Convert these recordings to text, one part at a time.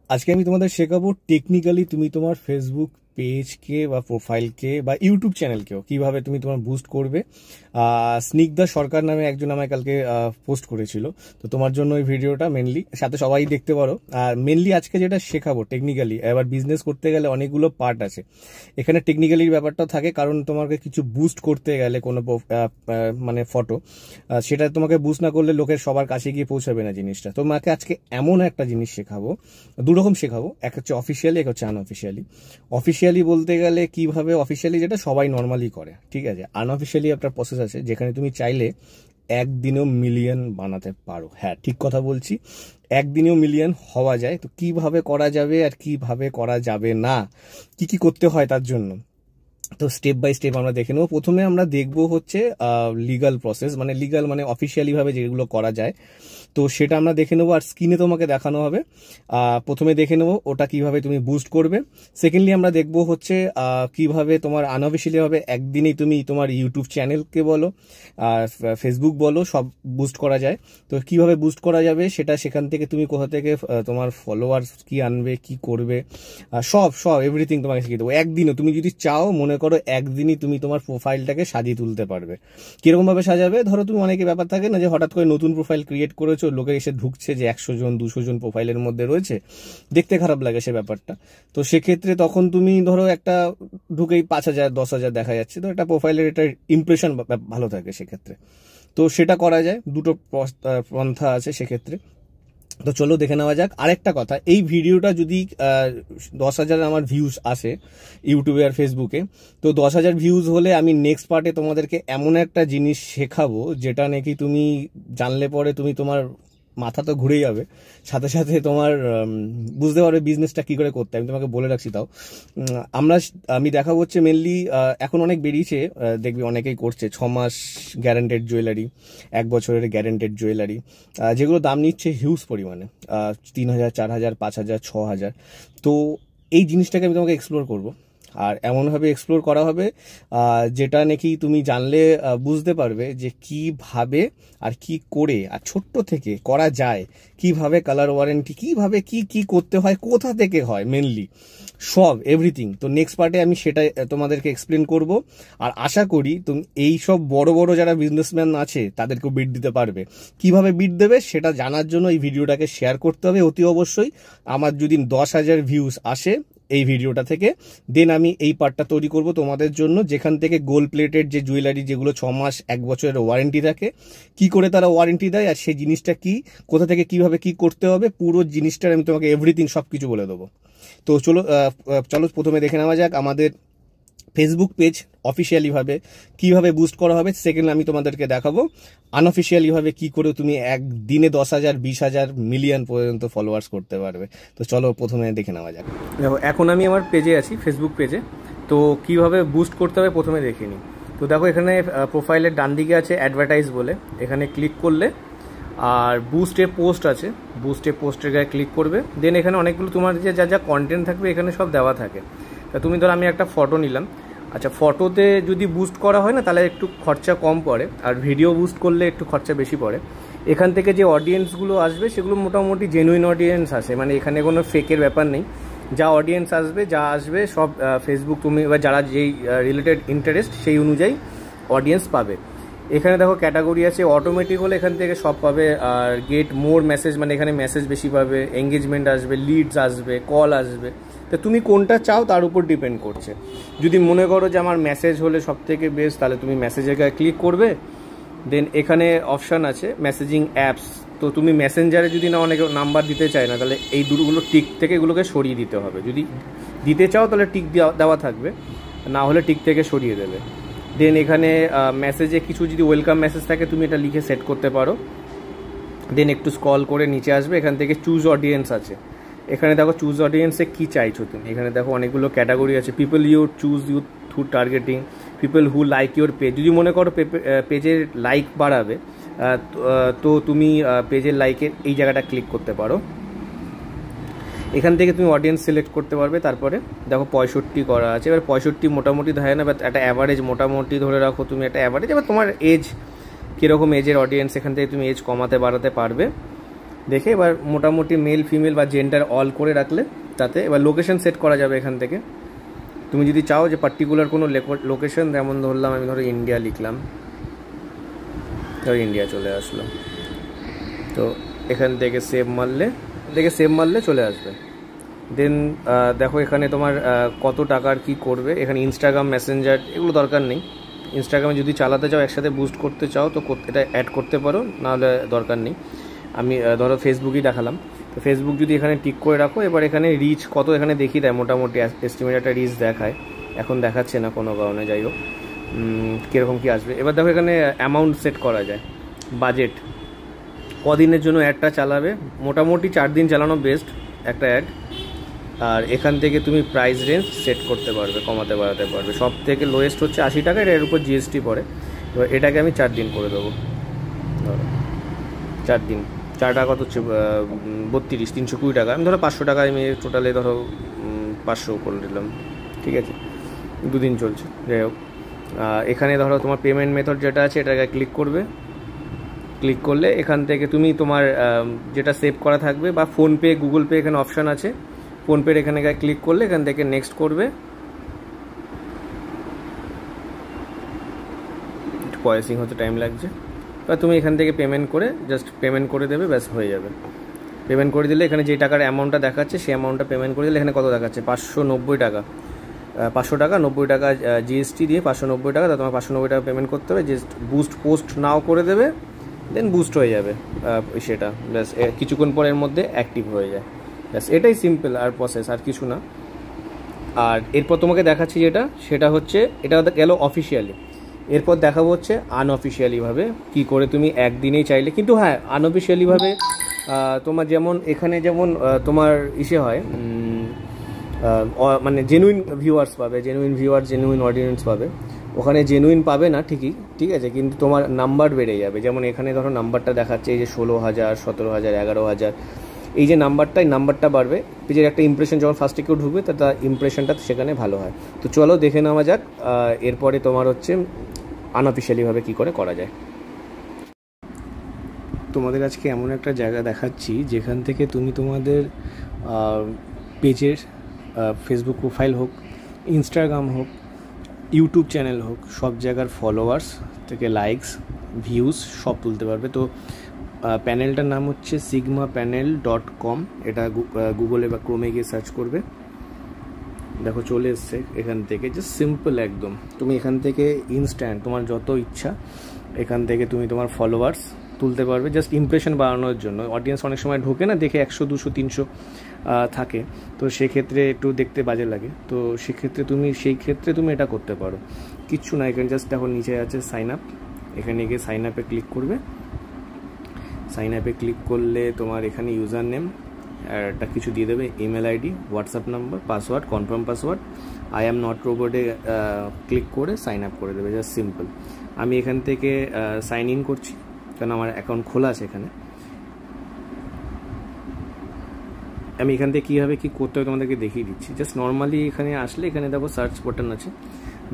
আজকে আমি তোমাদের শেখাবো টেকনিক্যালি তুমি তোমার ফেসবুক পেজকে বা প্রোফাইলকে বা ইউটিউব চ্যানেলকেও কিভাবে তুমি তোমার বুস্ট করবে। স্নিগ্ধা সরকার নামে একজন আমায় কালকে পোস্ট করেছিল, তো তোমার জন্য এই ভিডিওটা মেনলি, সাথে সবাই দেখতে পারো। আর মেনলি আজকে যেটা শেখাবো টেকনিক্যালি, এবার বিজনেস করতে গেলে অনেকগুলো পার্ট আছে, এখানে টেকনিক্যালির ব্যাপারটাও থাকে, কারণ তোমাকে কিছু বুস্ট করতে গেলে কোনো মানে ফটো, সেটা তোমাকে বুস্ট না করলে লোকের সবার কাছে গিয়ে পৌঁছাবে না জিনিসটা। তোমাকে আজকে এমন একটা জিনিস শেখাবো, দুরকম শেখাবো, এক হচ্ছে অফিসিয়ালি, এক হচ্ছে আনঅফিসিয়ালি। অফিসিয়ালি বলতে গেলে কিভাবে, অফিসিয়ালি যেটা সবাই নর্মালি করে, ঠিক আছে। আনঅফিসিয়ালি একটা প্রসেস আছে যেখানে তুমি চাইলে একদিনেও মিলিয়ন বানাতে পারো। হ্যাঁ, ঠিক কথা বলছি, একদিনেও মিলিয়ন হওয়া যায়। তো কিভাবে করা যাবে আর কিভাবে করা যাবে না, কি কি করতে হয় তার জন্য, তো স্টেপ বাই স্টেপ আমরা দেখে নেবো। প্রথমে আমরা দেখবো হচ্ছে লিগাল প্রসেস, মানে লিগাল মানে অফিসিয়ালি ভাবে যেগুলো করা যায়, তো সেটা আমরা দেখে নেবো। আর স্ক্রিনে তোমাকে দেখানো হবে। প্রথমে দেখে নেবো ওটা কিভাবে তুমি বুস্ট করবে। সেকেন্ডলি আমরা দেখবো হচ্ছে কিভাবে তোমার আনঅফিসিয়ালি ভাবে একদিনেই তুমি তোমার ইউটিউব চ্যানেলকে বলো আর ফেসবুক বলো সব বুস্ট করা যায়। তো কিভাবে বুস্ট করা যাবে সেটা, সেখান থেকে তুমি কোথা থেকে তোমার ফলোয়ার্স কি আনবে, কি করবে, সব এভরিথিং তোমাকে শিখিয়ে দেবো একদিনে। তুমি যদি চাও, মনে করো একদিনই তুমি তোমার প্রোফাইলটাকে সাজিয়ে তুলতে পারবে। কিরকম ভাবে সাজাবে, ধরো তুমি অনেকে ব্যাপার থাকে না যে হঠাৎ করে নতুন প্রোফাইল ক্রিয়েট করেছো, লোকে এসে ঢুকছে যে 100 জন 200 জন প্রোফাইলের মধ্যে রয়েছে, দেখতে খারাপ লাগে সে ব্যাপারটা। তো সেক্ষেত্রে তখন তুমি ধরো একটা ঢুকেই 5000 10,000 দেখা যাচ্ছে, তো একটা প্রোফাইলের এটা ইমপ্রেশন ভালো থাকে সেক্ষেত্রে। তো সেটা করা যায়, দুটো পন্থা আছে সেক্ষেত্রে। তো চলো দেখে নেওয়া যাক। আরেকটা কথা, এই ভিডিওটা যদি 10,000 আমার ভিউজ আসে ইউটিউবে আর ফেসবুকে, তো 10,000 ভিউজ হলে আমি নেক্সট পার্টে তোমাদেরকে এমন একটা জিনিস শেখাবো যেটা নাকি তুমি জানলে পরে তুমি তোমার মাথা তো ঘুরে যাবে, সাথে সাথে তোমার বুঝতে পারবে বিজনেসটা কি করে করতে। আমি তোমাকে বলে রাখছি। তাও আমি দেখাবো হচ্ছে মেনলি, এখন অনেক বেরিয়েছে, দেখবি অনেকেই করছে 6 মাস গ্যারান্টেড জুয়েলারি, 1 বছরের গ্যারান্টেড জুয়েলারি, যেগুলো দাম নিচ্ছে হিউজ পরিমাণে, 3,000 4,000 5,000 6,000। তো এই জিনিসটাকে আমি তোমাকে এক্সপ্লোর করবো, আর এমনভাবে এক্সপ্লোর করা হবে যেটা নাকি তুমি জানলে বুঝতে পারবে যে কিভাবে আর কি করে আর ছোট্ট থেকে করা যায়, কিভাবে কালার ওয়ারেন্টি, কিভাবে কি কি করতে হয়, কোথা থেকে হয়, মেনলি সব এভরিথিং। তো নেক্সট পার্টে আমি সেটা তোমাদেরকে এক্সপ্লেন করব। আর আশা করি তুমি এই সব বড় বড় যারা বিজনেসম্যান আছে তাদেরকেও বিট দিতে পারবে। কিভাবে বিট দেবে সেটা জানার জন্য এই ভিডিওটাকে শেয়ার করতে হবে অতি অবশ্যই। আমার যদি 10,000 ভিউজ আসে এই ভিডিওটা থেকে, দেন আমি এই পার্টটা তৈরি করব তোমাদের জন্য, যেখান থেকে গোল্ড প্লেটেড যে জুয়েলারি যেগুলো 6 মাস 1 বছরের ওয়ারেন্টি থাকে, কি করে তারা ওয়ারেন্টি দেয় আর সেই জিনিসটা কি, কোথা থেকে কিভাবে কি করতে হবে, পুরো জিনিসটার আমি তোমাকে এভরিথিং সবকিছু বলে দেবো। তো চলো প্রথমে দেখে নেওয়া যাক আমাদের ফেসবুক পেজ অফিসিয়ালি ভাবে কিভাবে বুস্ট করা হবে। সেকেন্ড আমি তোমাদেরকে দেখাবো আনঅফিসিয়ালি ভাবে কি করে তুমি একদিনে 10,000 20,000 মিলিয়ন পর্যন্ত ফলোয়ার্স করতে পারবে। তো চলো প্রথমে দেখে নেওয়া যাক। দেখো এখন আমি আমার পেজে আছি, ফেসবুক পেজে। তো কিভাবে বুস্ট করতে হবে প্রথমে দেখে নিই। তো দেখো এখানে প্রোফাইলের ডান দিকে আছে অ্যাডভার্টাইজ বলে, এখানে ক্লিক করলে আর বুস্টে পোস্ট আছে, বুস্টে পোস্টের গায়ে ক্লিক করবে। দেন এখানে অনেকগুলো তোমার যে যা যা কন্টেন্ট থাকবে এখানে সব দেওয়া থাকে। তা তুমি ধরো আমি একটা ফটো নিলাম, আচ্ছা ফটোতে যদি বুস্ট করা হয় না তাহলে একটু খরচা কম পড়ে, আর ভিডিও বুস্ট করলে একটু খরচা বেশি পড়ে। এখান থেকে যে অডিয়েন্সগুলো আসবে সেগুলো মোটামুটি জেনুইন অডিয়েন্স আসে, মানে এখানে কোনো ফেকের ব্যাপার নেই। যা অডিয়েন্স আসবে সব ফেসবুক তুমি বা যারা যেই রিলেটেড ইন্টারেস্ট সেই অনুযায়ী অডিয়েন্স পাবে। এখানে দেখো ক্যাটাগরি আছে, অটোমেটিক হলে এখান থেকে সব পাবে। আর গেট মোর মেসেজ মানে এখানে মেসেজ বেশি পাবে, এঙ্গেজমেন্ট আসবে, লিডস আসবে, কল আসবে। তো তুমি কোনটা চাও তার উপর ডিপেন্ড করছে। যদি মনে করো যে আমার মেসেজ হলে সব থেকে বেস্ট, তাহলে তুমি মেসেজের গায়ে ক্লিক করবে। দেন এখানে অপশান আছে মেসেজিং অ্যাপস, তো তুমি মেসেঞ্জারে যদি না অনেকে নাম্বার দিতে চায় না, তাহলে এই দুটোগুলো টিক থেকে এগুলোকে সরিয়ে দিতে হবে। যদি দিতে চাও তাহলে টিক দেওয়া থাকবে, না হলে টিক থেকে সরিয়ে দেবে। দেন এখানে মেসেজে কিছু যদি ওয়েলকাম মেসেজ থাকে তুমি এটা লিখে সেট করতে পারো। দেন একটু স্ক্রল করে নিচে আসবে, এখান থেকে চুজ অডিয়েন্স আছে। এখানে দেখো চুজ অডিয়েন্সে কী চাইছো তুমি, এখানে দেখো অনেকগুলো ক্যাটাগরি আছে। People you choose you through targeting, people who like your page. যদি মনে করো পেজের লাইক বাড়াবে, তো তুমি পেজের লাইকের এই জায়গাটা ক্লিক করতে পারো। এখান থেকে তুমি অডিয়েন্স সিলেক্ট করতে পারবে। তারপরে দেখো 65 করা আছে। এবার 65 মোটামুটি ধরে না, একটা অ্যাভারেজ মোটামুটি ধরে রাখো তুমি একটা অ্যাভারেজ। এবার তোমার এজ কীরকম এজের অডিয়েন্স, এখান থেকে তুমি এজ কমাতে বাড়াতে পারবে। দেখে এবার মোটামুটি মেল ফিমেল বা জেন্ডার অল করে রাখলে তাতে এবার লোকেশন সেট করা যাবে এখান থেকে। তুমি যদি চাও যে পার্টিকুলার কোনো লোকেশন, যেমন ধরলাম আমি ধরো ইন্ডিয়া লিখলাম, ধরো ইন্ডিয়া চলে আসলো, তো এখান থেকে সেভ মারলে চলে আসবে। দেন দেখো এখানে তোমার কত টাকার কি করবে, এখানে ইনস্টাগ্রাম, মেসেঞ্জার এগুলো দরকার নেই। ইনস্টাগ্রামে যদি চালাতে চাও, একসাথে বুস্ট করতে চাও তো এটা অ্যাড করতে পারো, নাহলে দরকার নেই। আমি ধরো ফেসবুকই দেখালাম, তো ফেসবুক যদি এখানে টিক করে রাখো, এবার এখানে রিচ কত এখানে দেখিয়ে দেয়, মোটামুটি এস্টিমেট একটা রিচ দেখায়, এখন দেখাচ্ছে না কোনো কারণে, যাই হোক কীরকম কী আসবে। এবার দেখো এখানে অ্যামাউন্ট সেট করা যায়, বাজেট কদিনের জন্য অ্যাডটা চালাবে, মোটামুটি 4 দিন চালানো বেস্ট একটা অ্যাড। আর এখান থেকে তুমি প্রাইস রেঞ্জ সেট করতে পারবে, কমাতে বাড়াতে পারবে। সব থেকে লোয়েস্ট হচ্ছে 80 টাকা, এর উপর জিএসটি পড়ে। এবার এটাকে আমি 4 দিন করে দেবো, ধরো 4 দিন, 4 টাকা কত হচ্ছে 32, 320 টাকা। আমি ধরো 500 টাকা আমি টোটালে ধরো 500 করে দিলাম, ঠিক আছে, 2 দিন চলছে, যাই হোক। এখানে ধরো তোমার পেমেন্ট মেথড যেটা আছে এটাকে ক্লিক করবে, ক্লিক করলে এখান থেকে তুমি তোমার যেটা সেভ করা থাকবে, বা ফোনপে, গুগল পে এখানে অপশান আছে, ফোনপের এখানে ক্লিক করলে এখান থেকে নেক্সট করবে, একটু প্রসেসিং হতে টাইম লাগছে। বা তুমি এখান থেকে পেমেন্ট করে জাস্ট পেমেন্ট করে দেবে, ব্যাস হয়ে যাবে। পেমেন্ট করে দিলে এখানে যে টাকার অ্যামাউন্টটা দেখাচ্ছে সেই অ্যামাউন্টটা পেমেন্ট করে দিলে এখানে কত দেখাচ্ছে 590 টাকা, 500 টাকা 90 টাকা জিএসটি দিয়ে 590 টাকা, তা তোমার 590 টাকা পেমেন্ট করতে হবে। জাস্ট বুস্ট পোস্ট নাও করে দেবে, দেন বুস্ট হয়ে যাবে সেটা, ব্যাস কিছুক্ষণ পরের মধ্যে অ্যাক্টিভ হয়ে যায়, ব্যাস এটাই সিম্পল আর প্রসেস, আর কিছু না। আর এরপর তোমাকে দেখাচ্ছি সেটা হচ্ছে, এটা গেল অফিসিয়ালি। এরপর দেখাবো হচ্ছে আনঅফিসিয়ালিভাবে কী করে তুমি একদিনেই চাইলে, কিন্তু হ্যাঁ আনঅফিসিয়ালিভাবে তোমার যেমন এখানে যেমন তোমার হয় মানে জেনুইন ভিউয়ার্স পাবে, জেনুইন অডিয়েন্স পাবে। ওখানে জেনুইন পাবে না ঠিকই, ঠিক আছে, কিন্তু তোমার নাম্বার বেড়ে যাবে। যেমন এখানে ধরো নাম্বারটা দেখাচ্ছে এই যে 16,000, 17,000, 11,000, এই যে নাম্বারটা বাড়বে। পেজের একটা ইমপ্রেশন যখন ফার্স্টে কেউ ঢুকবে তার ইমপ্রেশনটা সেখানে ভালো হয়। তো চলো দেখে নেওয়া যাক এরপরে তোমার হচ্ছে আনঅফিসিয়ালিভাবে কী করে করা যায়। তোমাদের আজকে এমন একটা জায়গা দেখাচ্ছি যেখান থেকে তুমি তোমাদের পেজের ফেসবুক প্রোফাইল হোক, ইনস্টাগ্রাম হোক, ইউটিউব চ্যানেল হোক, সব জায়গার ফলোয়ার্স থেকে লাইকস, ভিউজ সব তুলতে পারবে। তো প্যানেলটার নাম হচ্ছে sigmapanel.com, এটা গুগলে বা ক্রোমে গিয়ে সার্চ করবে, দেখো চলে এসছে। এখান থেকে জাস্ট সিম্পল একদম, তুমি এখান থেকে ইনস্ট্যান্ট তোমার যত ইচ্ছা এখান থেকে তুমি তোমার ফলোয়ার্স তুলতে পারবে, জাস্ট ইমপ্রেশন বাড়ানোর জন্য। অডিয়েন্স অনেক সময় ঢোকে না, দেখে 100, 200, 300 থাকে, তো সেক্ষেত্রে একটু দেখতে বাজে লাগে। তো সেই ক্ষেত্রে তুমি এটা করতে পারো, কিচ্ছু না। এখানে জাস্ট দেখো নিচে আছে সাইন আপ, এখানে গিয়ে সাইন আপে ক্লিক করবে। সাইন আপে ক্লিক করলে তোমার এখানে ইউজার নেম একটা কিছু দিয়ে দেবে, email ID, WhatsApp number, password, confirm password, I am not রোবটে ক্লিক করে সাইন আপ করে দেবে, জাস্ট সিম্পল। আমি এখান থেকে সাইন ইন করছি, কারণ আমার অ্যাকাউন্ট খোলা আছে এখানে। আমি এখান থেকে কীভাবে কী করতে হবে তোমাদেরকে দেখিয়ে দিচ্ছি। জাস্ট নর্মালি এখানে আসলে এখানে দেখো সার্চ বাটন আছে,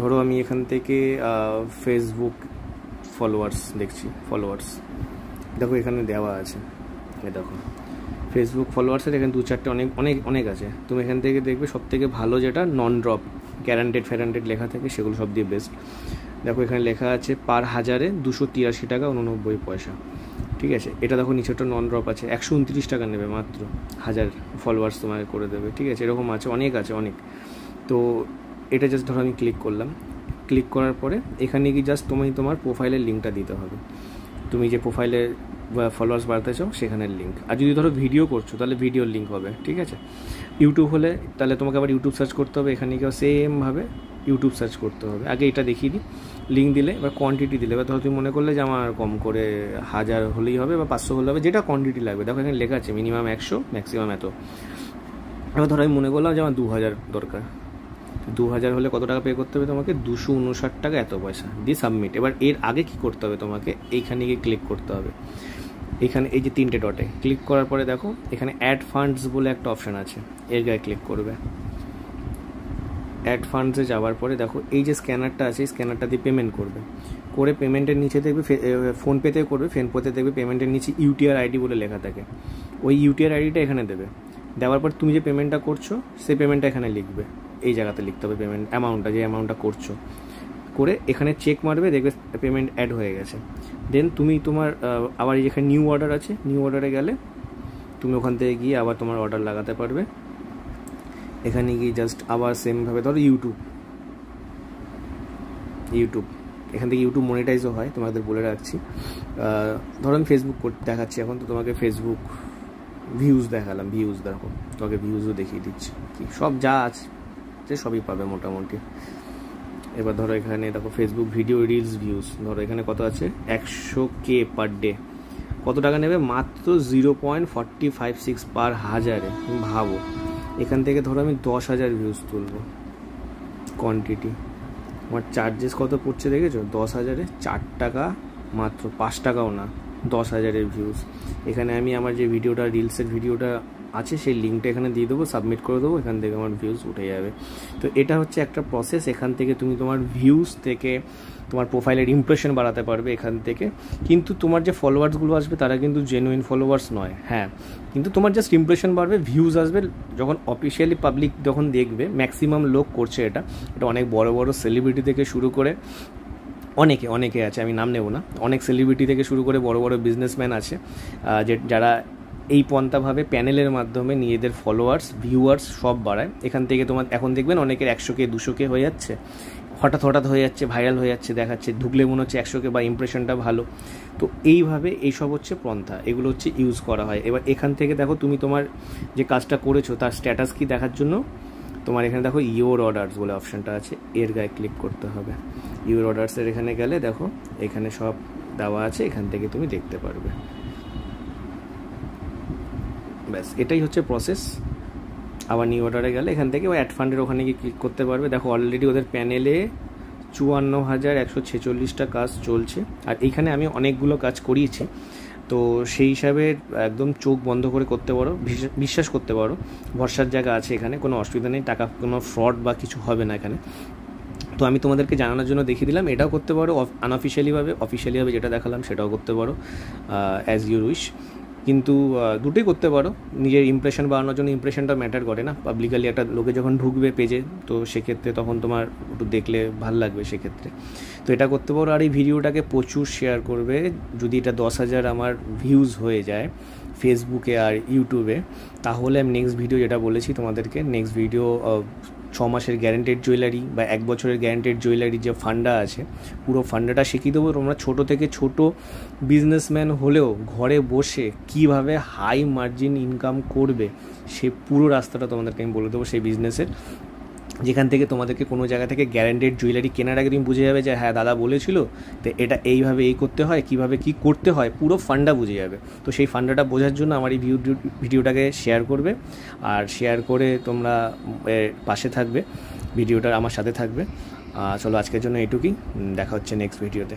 ধরো আমি এখান থেকে ফেসবুক ফলোয়ার্স দেখছি, ফলোয়ার্স দেখো এখানে দেওয়া আছে, দেখো ফেসবুক ফলোয়ার্সের এখানে 2-4টে অনেক আছে। তুমি এখান থেকে দেখবে সব থেকে ভালো যেটা নন ড্রপ, গ্যারান্টেড লেখা থাকে, সেগুলো সব দিয়ে বেস্ট। দেখো এখানে লেখা আছে পার 1000-এ 283 টাকা 89 পয়সা, ঠিক আছে। এটা দেখো নিচেটা নন ড্রপ আছে, 129 টাকা নেবে মাত্র, 1000 ফলোয়ার্স তোমাকে করে দেবে, ঠিক আছে। এরকম আছে অনেক। তো এটা জাস্ট ধরো আমি ক্লিক করলাম, ক্লিক করার পরে এখানে কি জাস্ট তোমার প্রোফাইলের লিঙ্কটা দিতে হবে, তুমি যে প্রোফাইলে ফলোয়ার্স বাড়াতে চাও সেখানের লিঙ্ক। আর যদি ধরো ভিডিও করছো তাহলে ভিডিওর লিঙ্ক হবে, ঠিক আছে। ইউটিউব হলে তাহলে তোমাকে আবার ইউটিউব সার্চ করতে হবে, এখানে গিয়ে সেমভাবে ইউটিউব সার্চ করতে হবে। আগে এটা দেখিয়ে দিই, লিঙ্ক দিলে এবার কোয়ান্টিটি দিলে, এবার ধরো তুমি মনে করলে যে আমার কম করে 1000 হলেই হবে বা 500 হলে হবে, যেটা কোয়ান্টিটি লাগবে। দেখো এখানে লেখা আছে মিনিমাম 100, ম্যাক্সিমাম এত। এবার ধরো আমি মনে করলাম যে আমার 2000 দরকার, 2000 হলে কত টাকা পে করতে হবে তোমাকে, 259 টাকা এত পয়সা দিয়ে সাবমিট। এবার এর আগে কি করতে হবে তোমাকে, এইখানে গিয়ে ক্লিক করতে হবে। এখানে এই যে 3টে ডটে ক্লিক করার পরে দেখো এখানে অ্যাড ফান্ডস বলে একটা অপশান আছে, এর গায়ে ক্লিক করবে। অ্যাড ফান্ডসে যাওয়ার পরে দেখো এই যে স্ক্যানারটা আছে, এই স্ক্যানারটা দিয়ে পেমেন্ট করবে। করে পেমেন্টের নিচে দেখবে ফোনপেতে করবে, ফোনপেতে দেখবে পেমেন্টের নিচে ইউটিআর আইডি বলে লেখা থাকে, ওই ইউটিআর আইডিটা এখানে দেবে। দেওয়ার পর তুমি যে পেমেন্টটা করছো সেই পেমেন্টটা এখানে লিখবে, এই জায়গাতে লিখতে হবে পেমেন্ট অ্যামাউন্টটা, যে অ্যামাউন্টটা করছো, করে এখানে চেক মারবে, দেখবে পেমেন্ট অ্যাড হয়ে গেছে। দেন তুমি তোমার আবার যেখানে নিউ অর্ডার আছে, নিউ অর্ডারে গেলে তুমি ওখান থেকে গিয়ে আবার তোমার অর্ডার লাগাতে পারবে। এখানে গিয়ে জাস্ট আবার সেমভাবে ধরো ইউটিউব, এখান থেকে ইউটিউব মনিটাইজও হয়, তোমাদের বলে রাখছি। ধরো আমি ফেসবুক দেখাচ্ছি এখন, তো তোমাকে ফেসবুক ভিউজ দেখালাম, ভিউজ দেখো, তোমাকে ভিউজও দেখিয়ে দিচ্ছি, কি সব যা আছে সবই পাবে মোটামুটি। এবার ধরো এখানে দেখো ফেসবুক ভিডিও রিলস ভিউজ, ধরো এখানে কত আছে 100K পার ডে। কত টাকা নেবে? মাত্র 0.456 পার হাজারে। তুমি ভাবো, এখান থেকে ধরো আমি 10,000 ভিউজ তুলবো কোয়ান্টিটি, আমার চার্জেস কত পড়ছে দেখেছো? 10,000-এ 4 টাকা, মাত্র 5 টাকাও না, 10,000-এর ভিউজ। এখানে আমি আমার যে ভিডিওটা, রিলসের ভিডিওটা আছে সেই লিঙ্কটা এখানে দিয়ে দেবো, সাবমিট করে দেবো, এখান থেকে আমার ভিউজ উঠে যাবে। তো এটা হচ্ছে একটা প্রসেস, এখান থেকে তুমি তোমার ভিউজ থেকে তোমার প্রোফাইলের ইমপ্রেশন বাড়াতে পারবে এখান থেকে। কিন্তু তোমার যে ফলোয়ার্সগুলো আসবে তারা কিন্তু জেনুইন ফলোয়ার্স নয়, হ্যাঁ, কিন্তু তোমার জাস্ট ইমপ্রেশন বাড়বে, ভিউজ আসবে। যখন অফিসিয়ালি পাবলিক যখন দেখবে, ম্যাক্সিমাম লোক করছে এটা অনেক বড় বড় সেলিব্রিটি থেকে শুরু করে অনেকে আছে, আমি নাম নেব না, অনেক সেলিব্রিটি থেকে শুরু করে বড় বড় বিজনেসম্যান আছে যারা এই পন্থাভাবে প্যানেলের মাধ্যমে নিজেদের ফলোয়ার্স, ভিউয়ার্স সব বাড়ায়। এখান থেকে তোমার এখন দেখবেন অনেকের 100K 200K হয়ে যাচ্ছে, হঠাৎ হয়ে যাচ্ছে, ভাইরাল হয়ে যাচ্ছে, দেখাচ্ছে, ঢুকলে মনে হচ্ছে 100K বা ইমপ্রেশনটা ভালো। তো এইভাবে এইসব হচ্ছে পন্থা, এগুলো হচ্ছে ইউজ করা হয়। এবার এখান থেকে দেখো তুমি তোমার যে কাজটা করেছো তার স্ট্যাটাস কি দেখার জন্য তোমার এখানে দেখো ইওর অর্ডার্স বলে অপশানটা আছে, এর গায়ে ক্লিক করতে হবে। ইওর অর্ডার্সের এখানে গেলে দেখো এখানে সব দেওয়া আছে, এখান থেকে তুমি দেখতে পারবে। ব্যাস, এটাই হচ্ছে প্রসেস। আবার নিউ অর্ডারে গেলে এখান থেকে ওই অ্যাড ফান্ডের ওখানে গিয়ে ক্লিক করতে পারবে। দেখো অলরেডি ওদের প্যানেলে 54,146টা কাজ চলছে, আর এইখানে আমি অনেকগুলো কাজ করিয়েছি। তো সেই হিসাবে একদম চোখ বন্ধ করে করতে পারো, বিশ্বাস করতে পারো, ভরসার জায়গা আছে এখানে, কোনো অসুবিধা নেই, টাকা কোনো ফ্রড বা কিছু হবে না এখানে। তো আমি তোমাদেরকে জানানোর জন্য দেখিয়ে দিলাম, এটাও করতে পারো আনঅফিশিয়ালিভাবে, অফিশিয়ালিভাবে যেটা দেখালাম সেটাও করতে পারো, অ্যাজ ইউর উইশ। কিন্তু দুটোই করতে পারো, নিজের ইমপ্রেশন বাড়ানোর জন্য। ইমপ্রেশনটা ম্যাটার করে না, পাবলিকালি একটা লোকে যখন ঢুকবে পেজে, তো সেক্ষেত্রে তখন তোমার একটু দেখলে ভাল লাগবে সেক্ষেত্রে। তো এটা করতে পারো। আর এই ভিডিওটাকে প্রচুর শেয়ার করবে। যদি এটা 10,000 আমার ভিউজ হয়ে যায় ফেসবুকে আর ইউটিউবে, তাহলে আমি নেক্সট ভিডিও যেটা বলেছি তোমাদেরকে, নেক্সট ভিডিও 6 মাসের গ্যারেন্টেড জুয়েলারি বা 1 বছরের গ্যারেন্টেড জুয়েলারি যে ফান্ডা আছে, পুরো ফান্ডাটা শিখিয়ে দেবো। তোমরা ছোটো থেকে ছোট বিজনেসম্যান হলেও ঘরে বসে কিভাবে হাই মার্জিন ইনকাম করবে, সে পুরো রাস্তাটা তোমাদেরকে আমি বলে দেবো সেই বিজনেসের, যেখান থেকে তোমাদেরকে কোনো জায়গা থেকে গ্যারেন্টেড জুয়েলারি কেনার আগে তুমি বুঝে যাবে যে হ্যাঁ দাদা বলেছিল, তো এটা এইভাবে এই করতে হয়, কিভাবে কি করতে হয়, পুরো ফান্ডা বুঝে যাবে। তো সেই ফান্ডাটা বোঝার জন্য আমার এই ভিডিওটাকে শেয়ার করবে, আর শেয়ার করে তোমরা পাশে থাকবে, ভিডিওটা আমার সাথে থাকবে। চলো আজকের জন্য এইটুকুই, দেখা হচ্ছে নেক্সট ভিডিওতে।